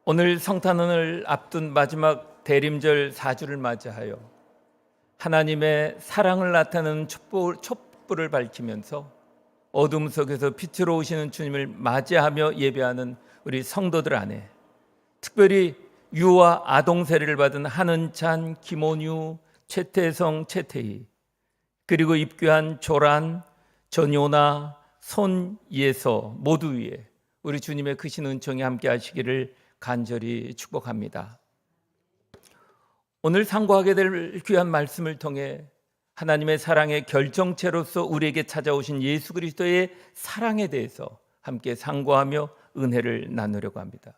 오늘 성탄원을 앞둔 마지막 대림절 4주를 맞이하여 하나님의 사랑을 나타내는 촛불을 밝히면서 어둠 속에서 빛으로 오시는 주님을 맞이하며 예배하는 우리 성도들 안에 특별히 유아 아동 세례를 받은 한은찬, 김원유, 최태성, 최태희, 그리고 입교한 조란, 전요나, 손예서 모두 위에 우리 주님의 크신 은총이 함께 하시기를 간절히 축복합니다. 오늘 상고하게 될 귀한 말씀을 통해 하나님의 사랑의 결정체로서 우리에게 찾아오신 예수 그리스도의 사랑에 대해서 함께 상고하며 은혜를 나누려고 합니다.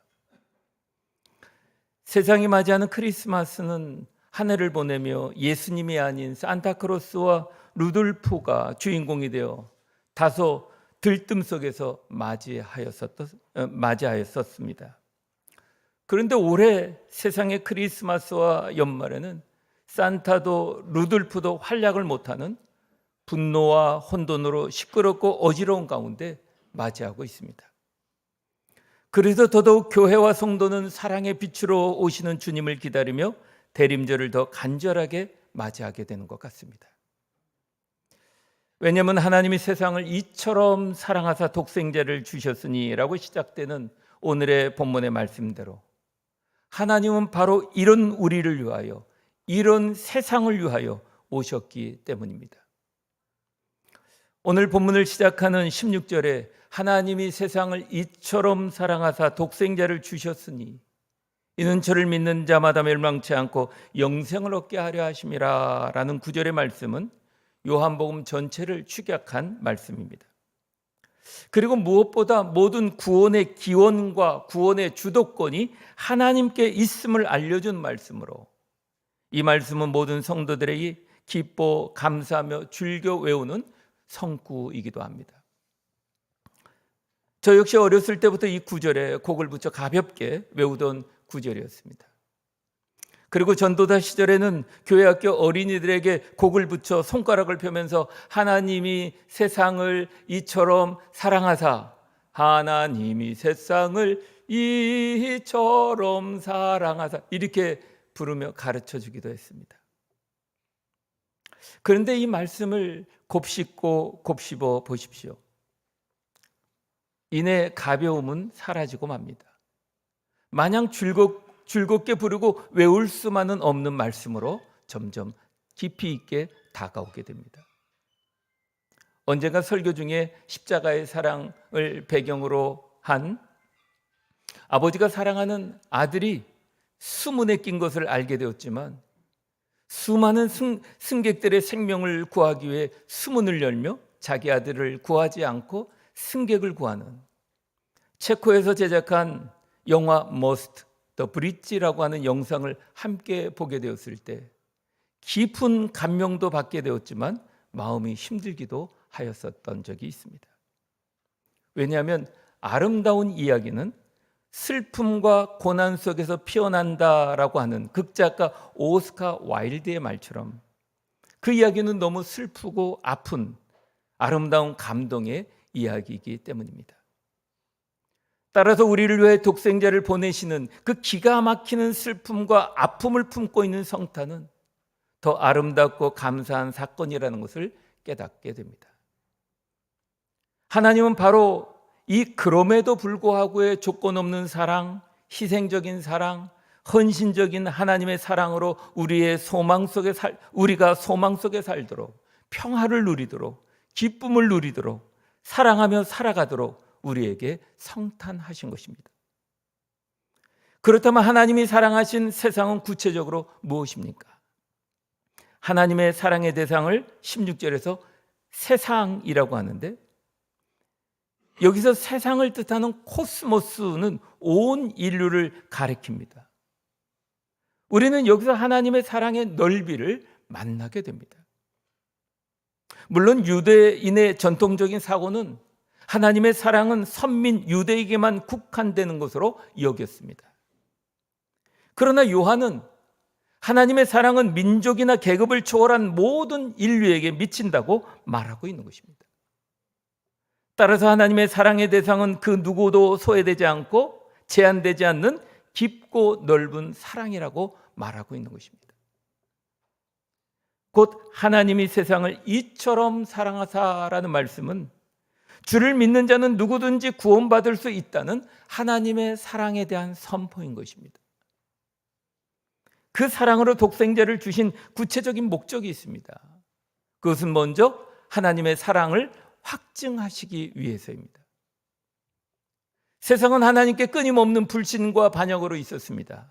세상이 맞이하는 크리스마스는 한 해를 보내며 예수님이 아닌 산타크로스와 루돌프가 주인공이 되어 다소 들뜸 속에서 맞이하였었습니다. 그런데 올해 세상의 크리스마스와 연말에는 산타도 루돌프도 활약을 못하는 분노와 혼돈으로 시끄럽고 어지러운 가운데 맞이하고 있습니다. 그래서 더더욱 교회와 성도는 사랑의 빛으로 오시는 주님을 기다리며 대림절을 더 간절하게 맞이하게 되는 것 같습니다. 왜냐하면 하나님이 세상을 이처럼 사랑하사 독생자를 주셨으니 라고 시작되는 오늘의 본문의 말씀대로 하나님은 바로 이런 우리를 위하여, 이런 세상을 위하여 오셨기 때문입니다. 오늘 본문을 시작하는 16절에 하나님이 세상을 이처럼 사랑하사 독생자를 주셨으니 이는 저를 믿는 자마다 멸망치 않고 영생을 얻게 하려 하심이라 라는 구절의 말씀은 요한복음 전체를 축약한 말씀입니다. 그리고 무엇보다 모든 구원의 기원과 구원의 주도권이 하나님께 있음을 알려준 말씀으로 이 말씀은 모든 성도들에게 기뻐 감사하며 즐겨 외우는 성구이기도 합니다. 저 역시 어렸을 때부터 이 구절에 곡을 붙여 가볍게 외우던 구절이었습니다. 그리고 전도다 시절에는 교회학교 어린이들에게 곡을 붙여 손가락을 펴면서 하나님이 세상을 이처럼 사랑하사, 하나님이 세상을 이처럼 사랑하사 이렇게 부르며 가르쳐 주기도 했습니다. 그런데 이 말씀을 곱씹고 곱씹어 보십시오. 이내 가벼움은 사라지고 맙니다. 마냥 즐겁게 부르고 외울 수만은 없는 말씀으로 점점 깊이 있게 다가오게 됩니다. 언젠가 설교 중에 십자가의 사랑을 배경으로 한 아버지가 사랑하는 아들이 수문에 낀 것을 알게 되었지만 수많은 승객들의 생명을 구하기 위해 수문을 열며 자기 아들을 구하지 않고 승객을 구하는 체코에서 제작한 영화 머스트 더 브릿지라고 하는 영상을 함께 보게 되었을 때 깊은 감명도 받게 되었지만 마음이 힘들기도 하였었던 적이 있습니다. 왜냐하면 아름다운 이야기는 슬픔과 고난 속에서 피어난다라고 하는 극작가 오스카 와일드의 말처럼 그 이야기는 너무 슬프고 아픈 아름다운 감동의 이야기이기 때문입니다. 따라서 우리를 위해 독생자를 보내시는 그 기가 막히는 슬픔과 아픔을 품고 있는 성탄은 더 아름답고 감사한 사건이라는 것을 깨닫게 됩니다. 하나님은 바로 이 그럼에도 불구하고의 조건 없는 사랑, 희생적인 사랑, 헌신적인 하나님의 사랑으로 우리가 소망 속에 살도록 평화를 누리도록 기쁨을 누리도록 사랑하며 살아가도록 우리에게 성탄하신 것입니다. 그렇다면 하나님이 사랑하신 세상은 구체적으로 무엇입니까? 하나님의 사랑의 대상을 16절에서 세상이라고 하는데 여기서 세상을 뜻하는 코스모스는 온 인류를 가리킵니다. 우리는 여기서 하나님의 사랑의 넓이를 만나게 됩니다. 물론 유대인의 전통적인 사고는 하나님의 사랑은 선민 유대에게만 국한되는 것으로 여겼습니다. 그러나 요한은 하나님의 사랑은 민족이나 계급을 초월한 모든 인류에게 미친다고 말하고 있는 것입니다. 따라서 하나님의 사랑의 대상은 그 누구도 소외되지 않고 제한되지 않는 깊고 넓은 사랑이라고 말하고 있는 것입니다. 곧 하나님이 세상을 이처럼 사랑하사라는 말씀은 주를 믿는 자는 누구든지 구원받을 수 있다는 하나님의 사랑에 대한 선포인 것입니다. 그 사랑으로 독생자를 주신 구체적인 목적이 있습니다. 그것은 먼저 하나님의 사랑을 확증하시기 위해서입니다. 세상은 하나님께 끊임없는 불신과 반역으로 있었습니다.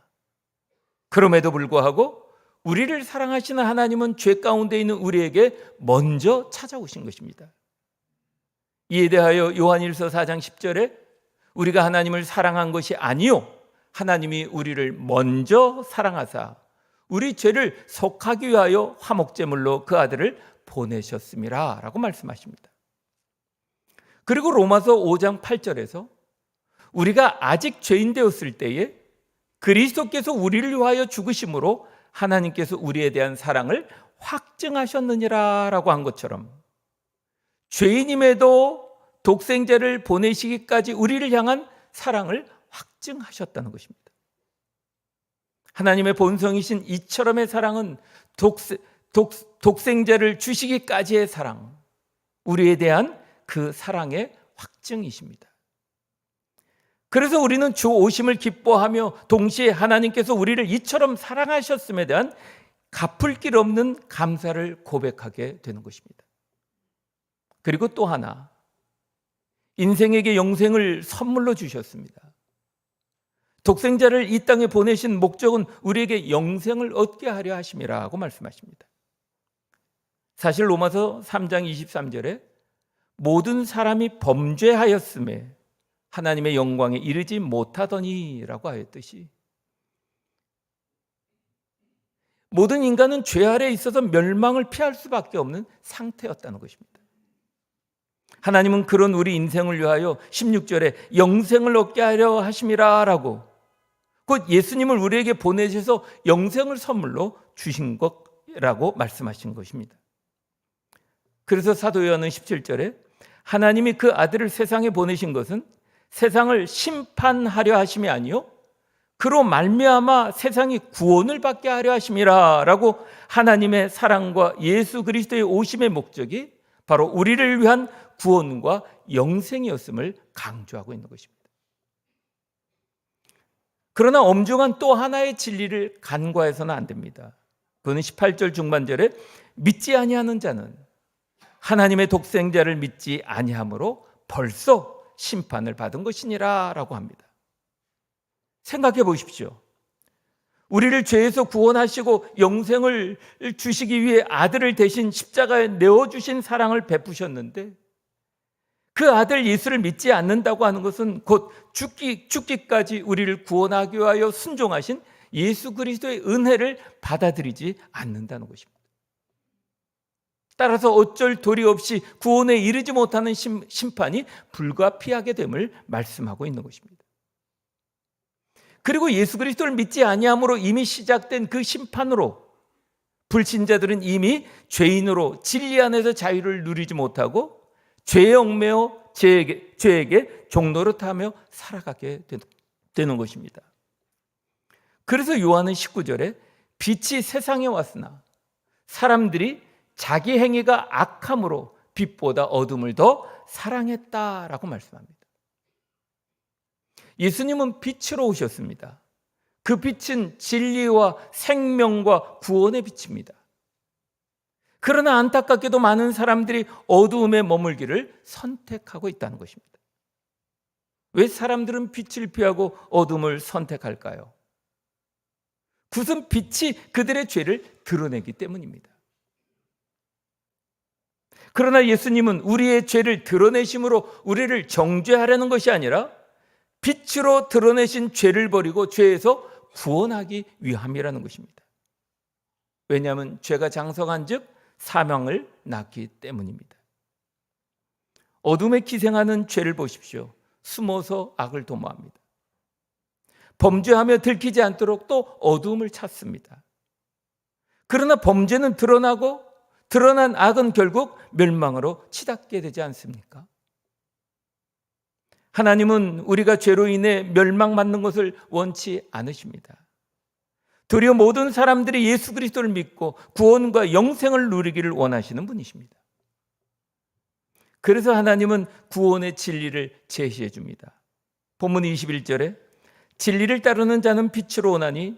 그럼에도 불구하고 우리를 사랑하시는 하나님은 죄 가운데 있는 우리에게 먼저 찾아오신 것입니다. 이에 대하여 요한일서 4장 10절에 우리가 하나님을 사랑한 것이 아니요 하나님이 우리를 먼저 사랑하사 우리 죄를 속하기 위하여 화목제물로 그 아들을 보내셨음이라 라고 말씀하십니다. 그리고 로마서 5장 8절에서 우리가 아직 죄인 되었을 때에 그리스도께서 우리를 위하여 죽으심으로 하나님께서 우리에 대한 사랑을 확증하셨느니라 라고 한 것처럼 죄인임에도 독생자를 보내시기까지 우리를 향한 사랑을 확증하셨다는 것입니다. 하나님의 본성이신 이처럼의 사랑은 독생자를 주시기까지의 사랑, 우리에 대한 그 사랑의 확증이십니다. 그래서 우리는 주 오심을 기뻐하며 동시에 하나님께서 우리를 이처럼 사랑하셨음에 대한 갚을 길 없는 감사를 고백하게 되는 것입니다. 그리고 또 하나, 인생에게 영생을 선물로 주셨습니다. 독생자를 이 땅에 보내신 목적은 우리에게 영생을 얻게 하려 하심이라고 말씀하십니다. 사실 로마서 3장 23절에 모든 사람이 범죄하였음에 하나님의 영광에 이르지 못하더니라고 하였듯이 모든 인간은 죄 아래에 있어서 멸망을 피할 수밖에 없는 상태였다는 것입니다. 하나님은 그런 우리 인생을 위하여 16절에 영생을 얻게 하려 하심이라라고 곧 예수님을 우리에게 보내셔서 영생을 선물로 주신 것이라고 말씀하신 것입니다. 그래서 사도 요한은 17절에 하나님이 그 아들을 세상에 보내신 것은 세상을 심판하려 하심이 아니요 그로 말미암아 세상이 구원을 받게 하려 하심이라라고 하나님의 사랑과 예수 그리스도의 오심의 목적이 바로 우리를 위한 구원과 영생이었음을 강조하고 있는 것입니다. 그러나 엄중한 또 하나의 진리를 간과해서는 안 됩니다. 그는 18절 중반절에 믿지 아니하는 자는 하나님의 독생자를 믿지 아니함으로 벌써 심판을 받은 것이니라 라고 합니다. 생각해 보십시오. 우리를 죄에서 구원하시고 영생을 주시기 위해 아들을 대신 십자가에 내어주신 사랑을 베푸셨는데 그 아들 예수를 믿지 않는다고 하는 것은 곧 죽기까지 우리를 구원하기 위하여 순종하신 예수 그리스도의 은혜를 받아들이지 않는다는 것입니다. 따라서 어쩔 도리 없이 구원에 이르지 못하는 심판이 불가피하게 됨을 말씀하고 있는 것입니다. 그리고 예수 그리스도를 믿지 아니함으로 이미 시작된 그 심판으로 불신자들은 이미 죄인으로 진리 안에서 자유를 누리지 못하고 죄에 얽매여 죄에게 종노릇하며 살아가게 되는 것입니다. 그래서 요한은 19절에 빛이 세상에 왔으나 사람들이 자기 행위가 악함으로 빛보다 어둠을 더 사랑했다라고 말씀합니다. 예수님은 빛으로 오셨습니다. 그 빛은 진리와 생명과 구원의 빛입니다. 그러나 안타깝게도 많은 사람들이 어두움에 머물기를 선택하고 있다는 것입니다. 왜 사람들은 빛을 피하고 어둠을 선택할까요? 그것은 빛이 그들의 죄를 드러내기 때문입니다. 그러나 예수님은 우리의 죄를 드러내심으로 우리를 정죄하려는 것이 아니라 빛으로 드러내신 죄를 버리고 죄에서 구원하기 위함이라는 것입니다. 왜냐하면 죄가 장성한 즉 사망을 낳기 때문입니다. 어둠에 기생하는 죄를 보십시오. 숨어서 악을 도모합니다. 범죄하며 들키지 않도록 또 어둠을 찾습니다. 그러나 범죄는 드러나고 드러난 악은 결국 멸망으로 치닫게 되지 않습니까? 하나님은 우리가 죄로 인해 멸망받는 것을 원치 않으십니다. 도리어 모든 사람들이 예수 그리스도를 믿고 구원과 영생을 누리기를 원하시는 분이십니다. 그래서 하나님은 구원의 진리를 제시해 줍니다. 본문 21절에 진리를 따르는 자는 빛으로 오나니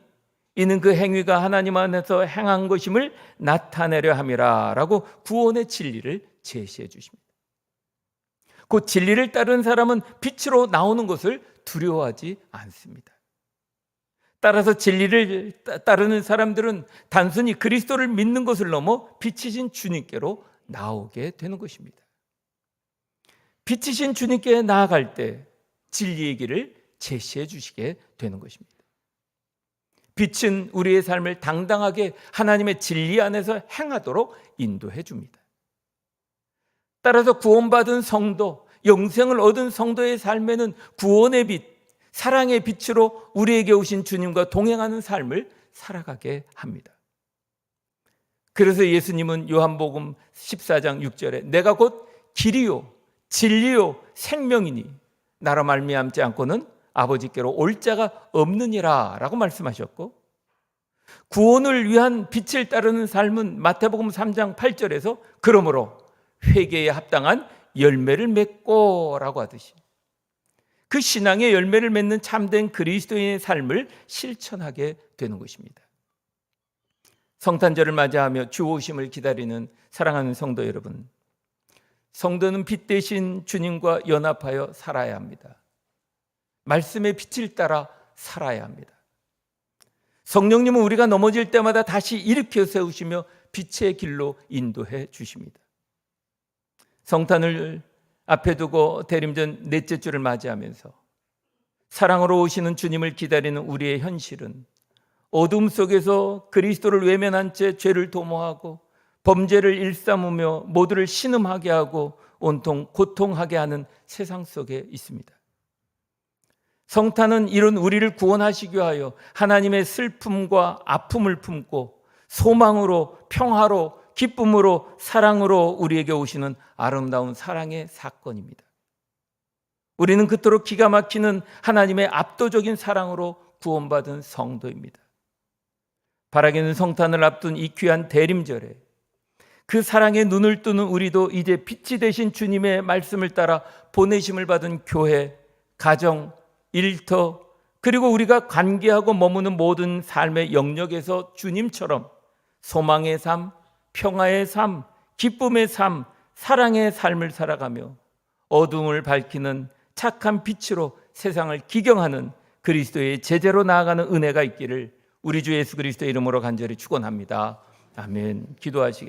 이는 그 행위가 하나님 안에서 행한 것임을 나타내려 함이라 라고 구원의 진리를 제시해 주십니다. 그 진리를 따르는 사람은 빛으로 나오는 것을 두려워하지 않습니다. 따라서 진리를 따르는 사람들은 단순히 그리스도를 믿는 것을 넘어 빛이신 주님께로 나오게 되는 것입니다. 빛이신 주님께 나아갈 때 진리의 길을 제시해 주시게 되는 것입니다. 빛은 우리의 삶을 당당하게 하나님의 진리 안에서 행하도록 인도해 줍니다. 따라서 구원받은 성도, 영생을 얻은 성도의 삶에는 구원의 빛, 사랑의 빛으로 우리에게 오신 주님과 동행하는 삶을 살아가게 합니다. 그래서 예수님은 요한복음 14장 6절에 내가 곧 길이요 진리요 생명이니 나로 말미암지 않고는 아버지께로 올 자가 없느니라 라고 말씀하셨고, 구원을 위한 빛을 따르는 삶은 마태복음 3장 8절에서 그러므로 회개에 합당한 열매를 맺고 라고 하듯이 그 신앙의 열매를 맺는 참된 그리스도인의 삶을 실천하게 되는 것입니다. 성탄절을 맞이하며 주 오심을 기다리는 사랑하는 성도 여러분, 성도는 빛 대신 주님과 연합하여 살아야 합니다. 말씀의 빛을 따라 살아야 합니다. 성령님은 우리가 넘어질 때마다 다시 일으켜 세우시며 빛의 길로 인도해 주십니다. 성탄을 앞에 두고 대림전 넷째 주를 맞이하면서 사랑으로 오시는 주님을 기다리는 우리의 현실은 어둠 속에서 그리스도를 외면한 채 죄를 도모하고 범죄를 일삼으며 모두를 신음하게 하고 온통 고통하게 하는 세상 속에 있습니다. 성탄은 이런 우리를 구원하시기 위하여 하나님의 슬픔과 아픔을 품고 소망으로, 평화로, 기쁨으로, 사랑으로 우리에게 오시는 아름다운 사랑의 사건입니다. 우리는 그토록 기가 막히는 하나님의 압도적인 사랑으로 구원받은 성도입니다. 바라기는 성탄을 앞둔 이 귀한 대림절에 그 사랑에 눈을 뜨는 우리도 이제 빛이 되신 주님의 말씀을 따라 보내심을 받은 교회, 가정, 일터, 그리고 우리가 관계하고 머무는 모든 삶의 영역에서 주님처럼 소망의 삶, 평화의 삶, 기쁨의 삶, 사랑의 삶을 살아가며 어둠을 밝히는 착한 빛으로 세상을 기경하는 그리스도의 제자로 나아가는 은혜가 있기를 우리 주 예수 그리스도의 이름으로 간절히 축원합니다. 아멘. 기도하시겠습니다.